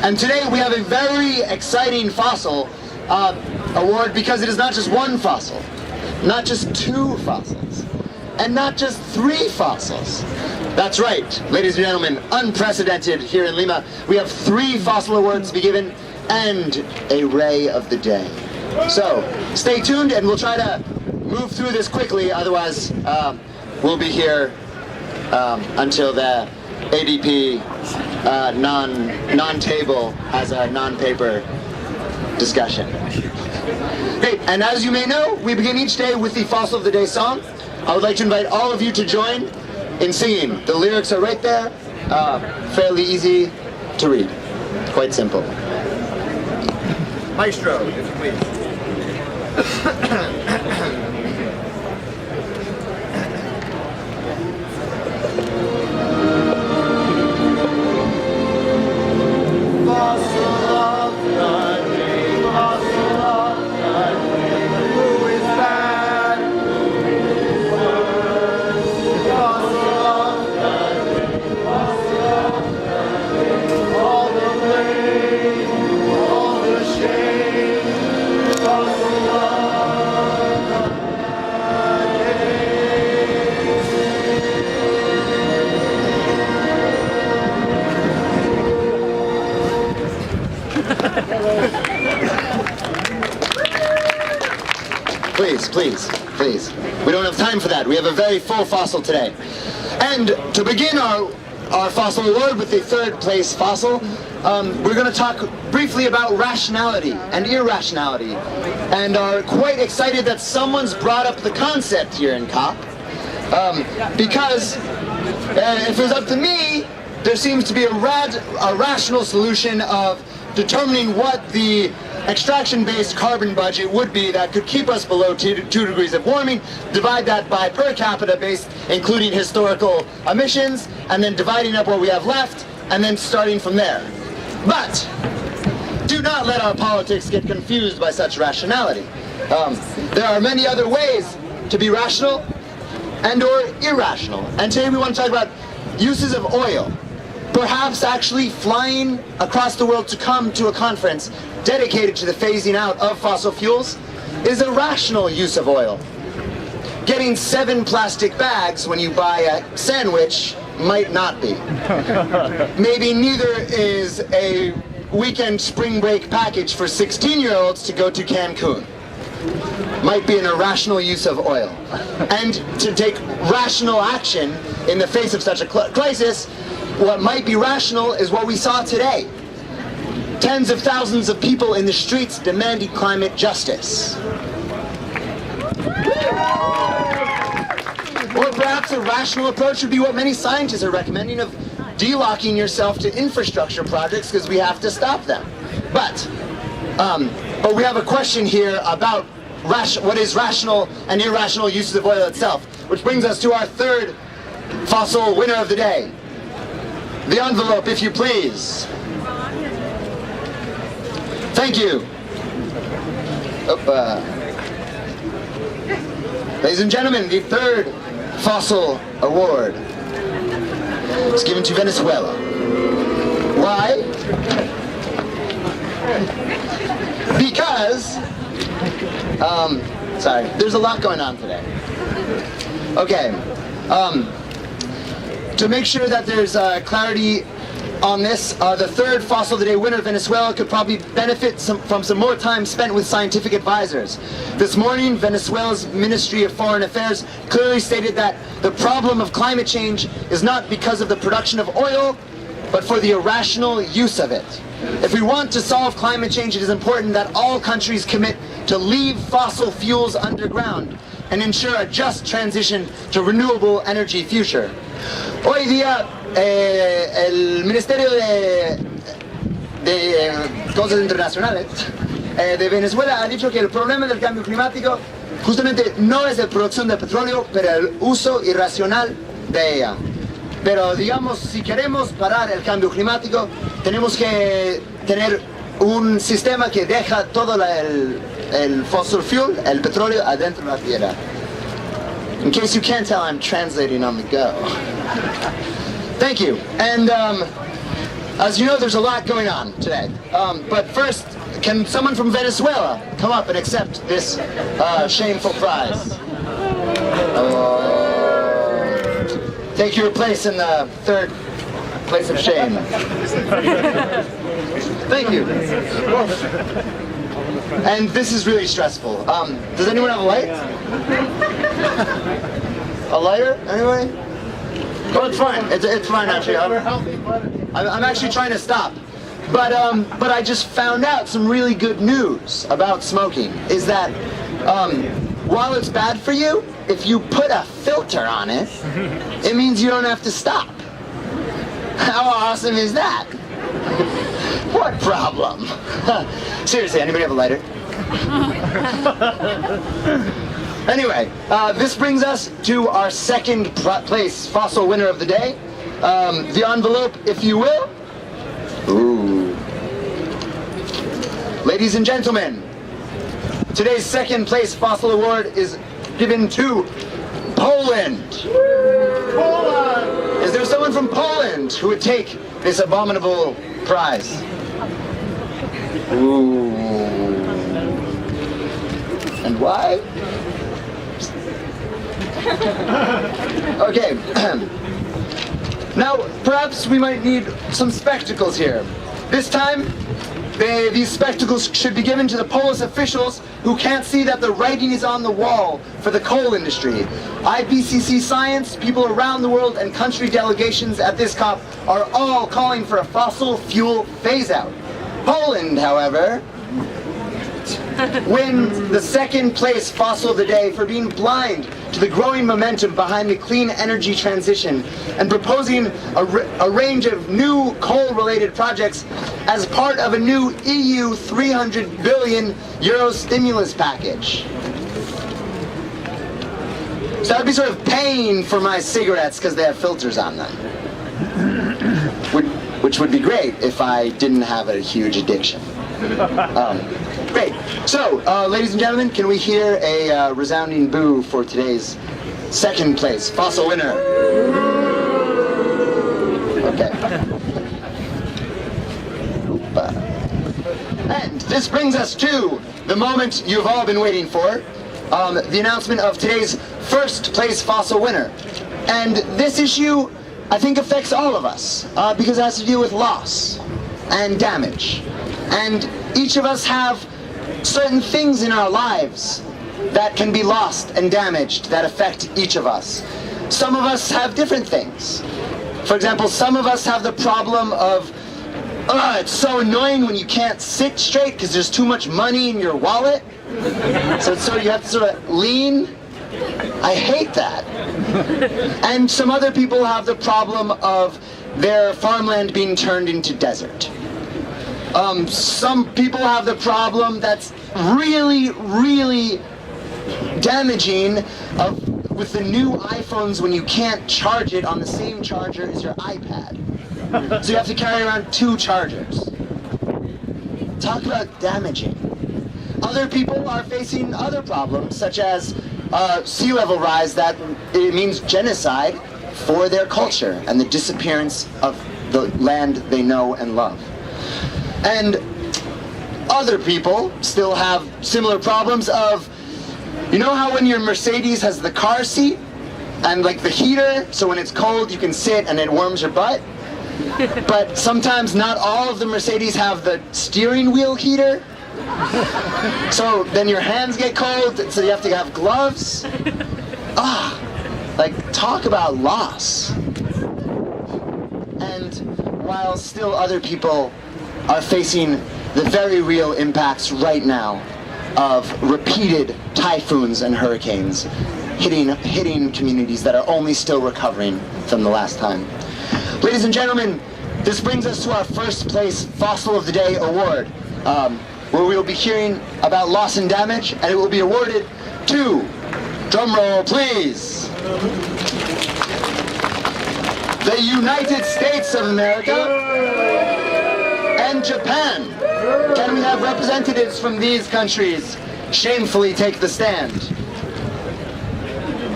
And today we have a very exciting fossil award because it is not just one fossil, not just two fossils, and not just three fossils. That's right, ladies and gentlemen, unprecedented here in Lima. We have 3 fossil awards to be given and a ray of the day. So stay tuned and we'll try to move through this quickly, otherwise we'll be here until the ADP non-table has a non-paper discussion. Great, and as you may know, we begin each day with the Fossil of the Day song. I would like to invite all of you to join in singing. The lyrics are right there, fairly easy to read, quite simple. Maestro, if you please. Please. We don't have time for that. We have a very full fossil today. And to begin our fossil award with the 3rd place fossil, we're going to talk briefly about rationality and irrationality, and are quite excited that someone's brought up the concept here in COP, because if it was up to me, there seems to be a rational solution of determining what the extraction-based carbon budget would be that could keep us below 2 degrees of warming, divide that by per capita based, including historical emissions, and then dividing up what we have left, and then starting from there. But do not let our politics get confused by such rationality. There are many other ways to be rational and or irrational. And today we want to talk about uses of oil. Perhaps actually flying across the world to come to a conference dedicated to the phasing out of fossil fuels is a rational use of oil. Getting 7 plastic bags when you buy a sandwich might not be. Maybe neither is a weekend spring break package for 16-year-olds to go to Cancun. Might be an irrational use of oil. And to take rational action in the face of such a crisis, what might be rational is what we saw today. Tens of thousands of people in the streets demanding climate justice. Or perhaps a rational approach would be what many scientists are recommending, of delocking yourself to infrastructure projects because we have to stop them. But we have a question here about what is rational and irrational uses of oil itself, which brings us to our 3rd fossil winner of the day. The envelope, if you please. Thank you. Ladies and gentlemen, the 3rd fossil award is given to Venezuela. Why? Because, sorry, there's a lot going on today. Okay, to make sure that there's clarity on this, the 3rd fossil of the day winner, Venezuela, could probably benefit from some more time spent with scientific advisors. This morning, Venezuela's Ministry of Foreign Affairs clearly stated that the problem of climate change is not because of the production of oil, but for the irrational use of it. If we want to solve climate change, it is important that all countries commit to leave fossil fuels underground and ensure a just transition to renewable energy future. Hoy día, el Ministerio de Cosas Internacionales de Venezuela ha dicho que el problema del cambio climático justamente no es la producción de petróleo, pero el uso irracional de ella. Pero digamos, si queremos parar el cambio climático, tenemos que tener un sistema que deja todo el fossil fuel, el petróleo, adentro de la tierra. In case you can't tell, I'm translating on the go. Thank you. And As you know, there's a lot going on today. But first, can someone from Venezuela come up and accept this shameful prize? Take your place in the third place of shame. Thank you. And this is really stressful. Does anyone have a light? A lighter? Anybody? Oh, it's fine. It's fine, actually. I'm actually trying to stop. But I just found out some really good news about smoking. Is that while it's bad for you, if you put a filter on it, it means you don't have to stop. How awesome is that? What problem? Seriously, anybody have a lighter? Anyway, this brings us to our second place fossil winner of the day. The envelope, if you will. Ooh. Ladies and gentlemen, today's second place fossil award is given to Poland. Poland! Is there someone from Poland who would take this abominable prize? Ooh. And why? Okay. Now, perhaps we might need some spectacles here. This time, these spectacles should be given to the Polish officials who can't see that the writing is on the wall for the coal industry. IPCC science, people around the world, and country delegations at this COP are all calling for a fossil fuel phase-out. Poland, however, wins the second place fossil of the day for being blind to the growing momentum behind the clean energy transition and proposing a range of new coal-related projects as part of a new EU 300 billion euro stimulus package. So I'd be sort of paying for my cigarettes because they have filters on them. Which would be great if I didn't have a huge addiction. Great. So, ladies and gentlemen, can we hear a resounding boo for today's second place fossil winner? Okay. And this brings us to the moment you've all been waiting for, the announcement of today's first place fossil winner. And this issue, I think, affects all of us, because it has to deal with loss and damage. And each of us have certain things in our lives that can be lost and damaged that affect each of us. Some of us have different things. For example, some of us have the problem of, it's so annoying when you can't sit straight because there's too much money in your wallet. So you have to sort of lean. I hate that. And some other people have the problem of their farmland being turned into desert. Some people have the problem that's really, really damaging with the new iPhones when you can't charge it on the same charger as your iPad. So you have to carry around two chargers. Talk about damaging. Other people are facing other problems, such as sea level rise, that it means genocide for their culture and the disappearance of the land they know and love. And other people still have similar problems of, you know how when your Mercedes has the car seat and like the heater, so when it's cold you can sit and it warms your butt? But sometimes not all of the Mercedes have the steering wheel heater. So then your hands get cold, so you have to have gloves. Like, talk about loss. And while still other people are facing the very real impacts right now of repeated typhoons and hurricanes hitting communities that are only still recovering from the last time. Ladies and gentlemen, this brings us to our first place Fossil of the Day award, where we will be hearing about loss and damage, and it will be awarded to, drumroll please, the United States of America and Japan. Can we have representatives from these countries shamefully take the stand?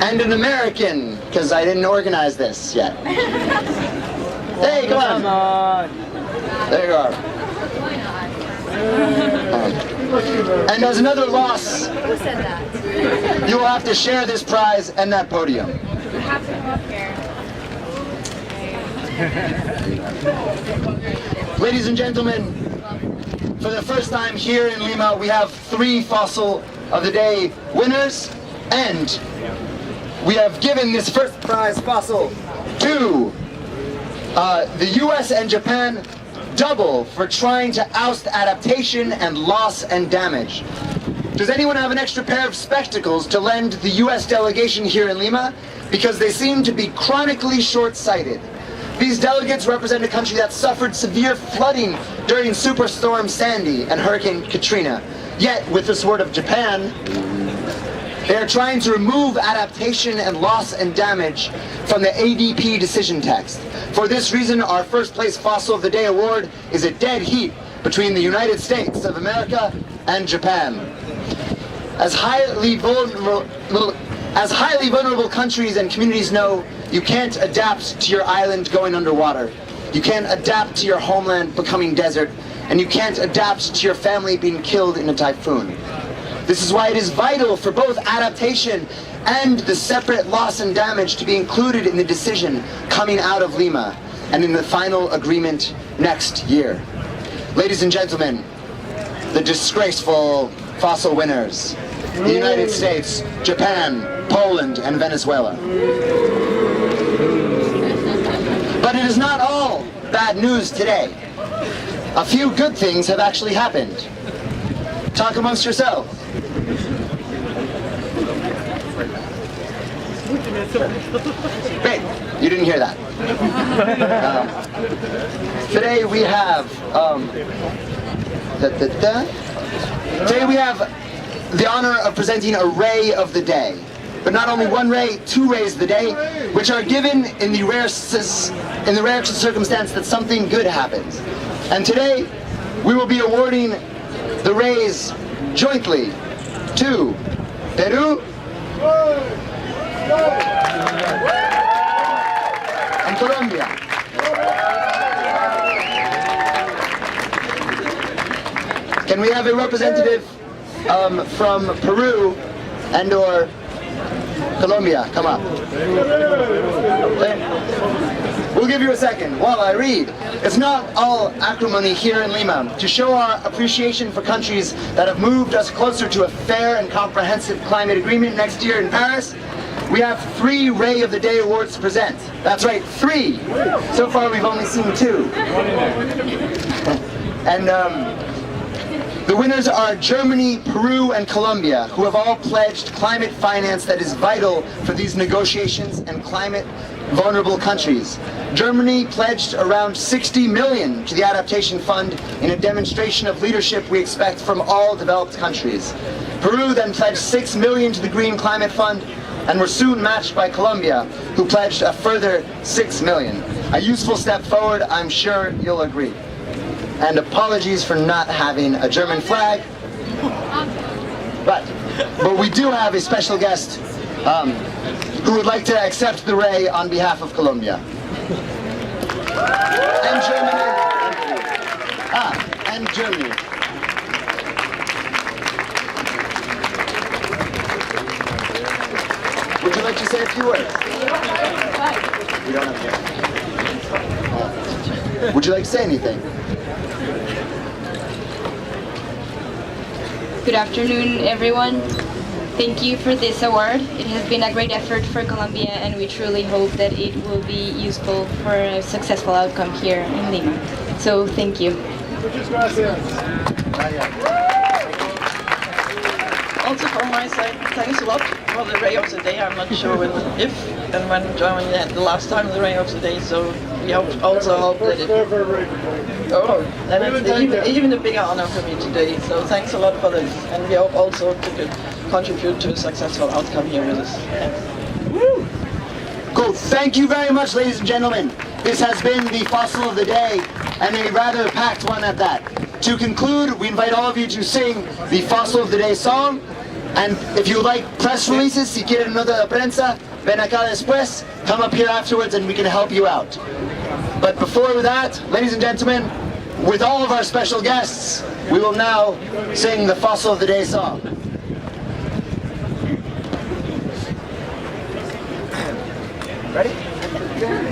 And an American, because I didn't organize this yet. Hey, come on. There you are. And as another loss, Who said that? you will have to share this prize and that podium. You have to come up here. Ladies and gentlemen, for the first time here in Lima, we have 3 Fossil of the Day winners, and we have given this first prize fossil to the US and Japan double for trying to oust adaptation and loss and damage. Does anyone have an extra pair of spectacles to lend the US delegation here in Lima? Because they seem to be chronically short-sighted. These delegates represent a country that suffered severe flooding during Superstorm Sandy and Hurricane Katrina. Yet, with the support of Japan, they are trying to remove adaptation and loss and damage from the ADP Decision text. For this reason, our first place Fossil of the Day award is a dead heat between the United States of America and Japan. As highly vulnerable countries and communities know, you can't adapt to your island going underwater. You can't adapt to your homeland becoming desert, and you can't adapt to your family being killed in a typhoon. This is why it is vital for both adaptation and the separate loss and damage to be included in the decision coming out of Lima and in the final agreement next year. Ladies and gentlemen, the disgraceful fossil winners, the United States, Japan, Poland, and Venezuela. But it is not all bad news today. A few good things have actually happened. Talk amongst yourselves. Great, you didn't hear that. Today we have today we have the honor of presenting a Ray of the Day. But not only one ray, 2 rays of the day, which are given in the rare circumstance that something good happens. And today, we will be awarding the rays jointly to Peru and Colombia. Can we have a representative from Peru and/or Colombia, come up. We'll give you a second while I read. It's not all acrimony here in Lima. To show our appreciation for countries that have moved us closer to a fair and comprehensive climate agreement next year in Paris, we have 3 Ray of the Day awards to present. That's right, 3. So far we've only seen 2. And the winners are Germany, Peru, and Colombia, who have all pledged climate finance that is vital for these negotiations and climate vulnerable countries. Germany pledged around 60 million to the Adaptation Fund in a demonstration of leadership we expect from all developed countries. Peru then pledged 6 million to the Green Climate Fund and were soon matched by Colombia, who pledged a further 6 million. A useful step forward, I'm sure you'll agree. And apologies for not having a German flag. But we do have a special guest who would like to accept the ray on behalf of Colombia. And Germany. And Germany. Would you like to say a few words? We don't have would you like to say anything? Good afternoon, everyone. Thank you for this award. It has been a great effort for Colombia, and we truly hope that it will be useful for a successful outcome here in Lima. So, thank you. Also from my side, thanks a lot for the Ray of the Day. I'm not sure if and when Germany had the last time the Ray of the Day, so we also hope that it... Oh, then it's even a bigger honor for me today. So thanks a lot for this, and we hope also to contribute to a successful outcome here with us. Woo! Cool. Thank you very much, ladies and gentlemen. This has been the Fossil of the Day, and a rather packed one at that. To conclude, we invite all of you to sing the Fossil of the Day song, and if you would like press releases, si quieren nota de prensa, ven acá después, come up here afterwards and we can help you out. But before that, ladies and gentlemen, with all of our special guests, we will now sing the Fossil of the Day song. Ready?